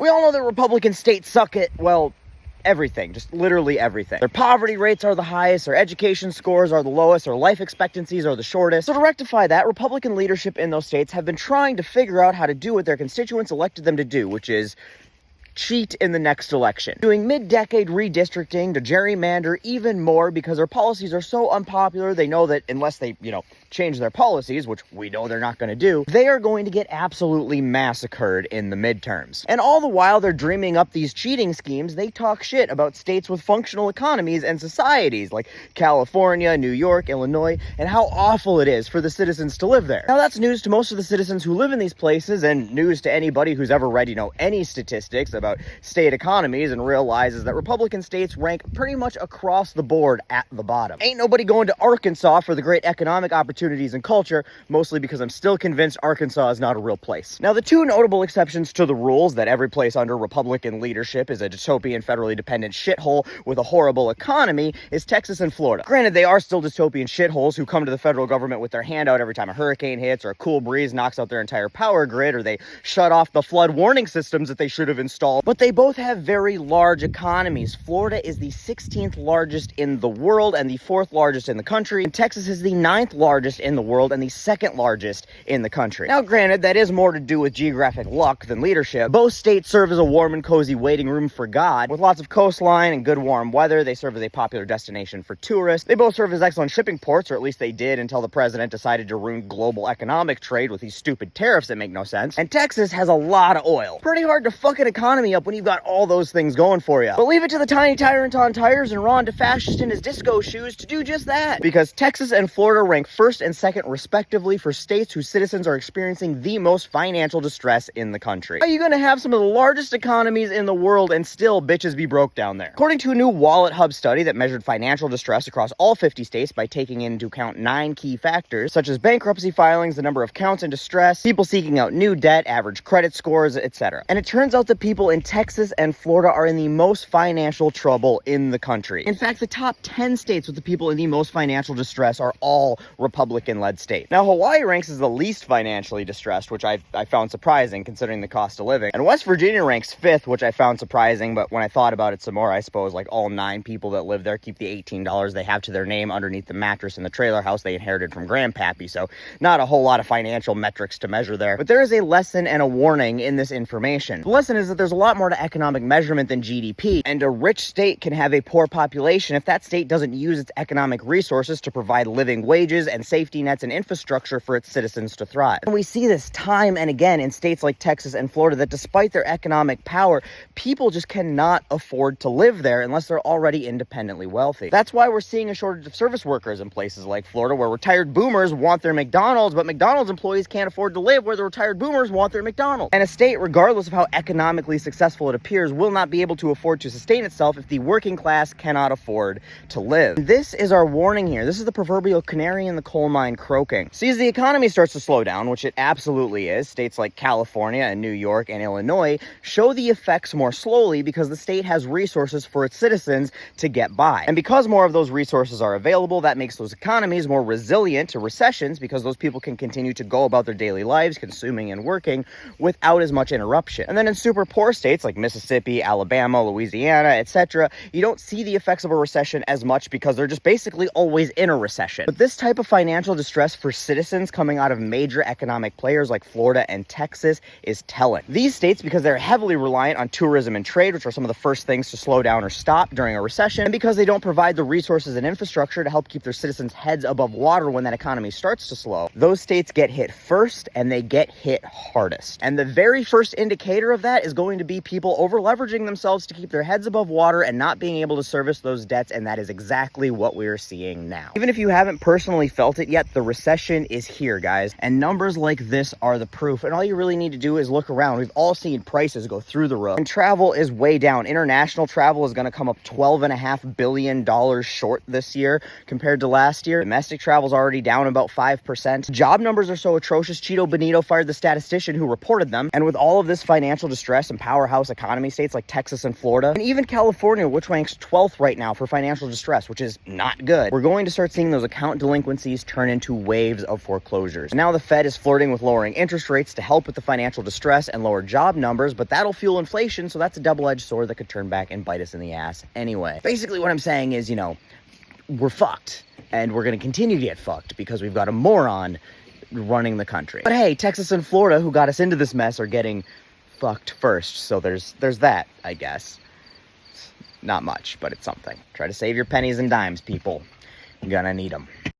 We all know that Republican states suck at, well, everything, just literally everything. Their poverty rates are the highest, their education scores are the lowest, their life expectancies are the shortest. So to rectify that, Republican leadership in those states have been trying to figure out how to do what their constituents elected them to do, which is cheat in the next election. Doing mid-decade redistricting to gerrymander even more because their policies are so unpopular, they know that unless they, change their policies, which we know they're not going to do, they are going to get absolutely massacred in the midterms. And all the while they're dreaming up these cheating schemes, they talk shit about states with functional economies and societies like California, New York, Illinois, and how awful it is for the citizens to live there. Now that's news to most of the citizens who live in these places, and news to anybody who's ever read, any statistics about state economies and realizes that Republican states rank pretty much across the board at the bottom. Ain't nobody going to Arkansas for the great economic opportunities and culture, mostly because I'm still convinced Arkansas is not a real place. Now, the two notable exceptions to the rules that every place under Republican leadership is a dystopian, federally dependent shithole with a horrible economy is Texas and Florida. Granted, they are still dystopian shitholes who come to the federal government with their hand out every time a hurricane hits or a cool breeze knocks out their entire power grid or they shut off the flood warning systems that they should have installed. But they both have very large economies. Florida is the 16th largest in the world and the 4th largest in the country. And Texas is the 9th largest in the world and the 2nd largest in the country. Now, granted, that is more to do with geographic luck than leadership. Both states serve as a warm and cozy waiting room for God. With lots of coastline and good warm weather, they serve as a popular destination for tourists. They both serve as excellent shipping ports, or at least they did until the president decided to ruin global economic trade with these stupid tariffs that make no sense. And Texas has a lot of oil. Pretty hard to fuck an economy up when you've got all those things going for you. But leave it to the tiny tyrant on tires and Ron DeFascist in his disco shoes to do just that. Because Texas and Florida rank first and second respectively for states whose citizens are experiencing the most financial distress in the country. How are you going to have some of the largest economies in the world and still bitches be broke down there? According to a new Wallet Hub study that measured financial distress across all 50 states by taking into account 9 key factors, such as bankruptcy filings, the number of counts in distress, people seeking out new debt, average credit scores, etc. And it turns out that people in Texas and Florida are in the most financial trouble in the country. In fact, the top 10 states with the people in the most financial distress are all Republican-led state. Now, Hawaii ranks as the least financially distressed, which I found surprising considering the cost of living. And West Virginia ranks 5th, which I found surprising, but when I thought about it some more, I suppose like all 9 people that live there keep the $18 they have to their name underneath the mattress in the trailer house they inherited from Grandpappy, so not a whole lot of financial metrics to measure there. But there is a lesson and a warning in this information. The lesson is that there's a lot more to economic measurement than GDP, and a rich state can have a poor population if that state doesn't use its economic resources to provide living wages and safety nets and infrastructure for its citizens to thrive. And we see this time and again in states like Texas and Florida that despite their economic power, people just cannot afford to live there unless they're already independently wealthy. That's why we're seeing a shortage of service workers in places like Florida where retired boomers want their McDonald's, but McDonald's employees can't afford to live where the retired boomers want their McDonald's. And a state, regardless of how economically successful it appears, will not be able to afford to sustain itself if the working class cannot afford to live. This is our warning here. This is the proverbial canary in the coal mine croaking. See, as the economy starts to slow down, which it absolutely is, states like California and New York and Illinois show the effects more slowly because the state has resources for its citizens to get by. And because more of those resources are available, that makes those economies more resilient to recessions because those people can continue to go about their daily lives, consuming and working without as much interruption. And then in super poor states like Mississippi, Alabama, Louisiana, etc., you don't see the effects of a recession as much because they're just basically always in a recession. But this type of financial distress for citizens coming out of major economic players like Florida and Texas is telling. These states, because they're heavily reliant on tourism and trade, which are some of the first things to slow down or stop during a recession, and because they don't provide the resources and infrastructure to help keep their citizens' heads above water when that economy starts to slow, those states get hit first and they get hit hardest. And the very first indicator of that is going to be people over-leveraging themselves to keep their heads above water and not being able to service those debts, and that is exactly what we're seeing now. Even if you haven't personally felt it yet, the recession is here, guys, and numbers like this are the proof. And all you really need to do is look around. We've all seen prices go through the roof, and travel is way down. International travel is going to come up $12.5 billion short this year compared to last year. Domestic travel is already down about 5%. Job numbers are so atrocious, Cheeto Benito fired the statistician who reported them. And with all of this financial distress in powerhouse economy states like Texas and Florida, and even California, which ranks 12th right now for financial distress, which is not good, we're going to start seeing those account delinquencies turn into waves of foreclosures. Now the Fed is flirting with lowering interest rates to help with the financial distress and lower job numbers, but that'll fuel inflation, so that's a double-edged sword that could turn back and bite us in the ass anyway. Basically what I'm saying is, we're fucked, and we're going to continue to get fucked because we've got a moron running the country. But hey, Texas and Florida, who got us into this mess, are getting fucked first, so there's that, I guess. Not much, but it's something. Try to save your pennies and dimes, people. You're gonna need them.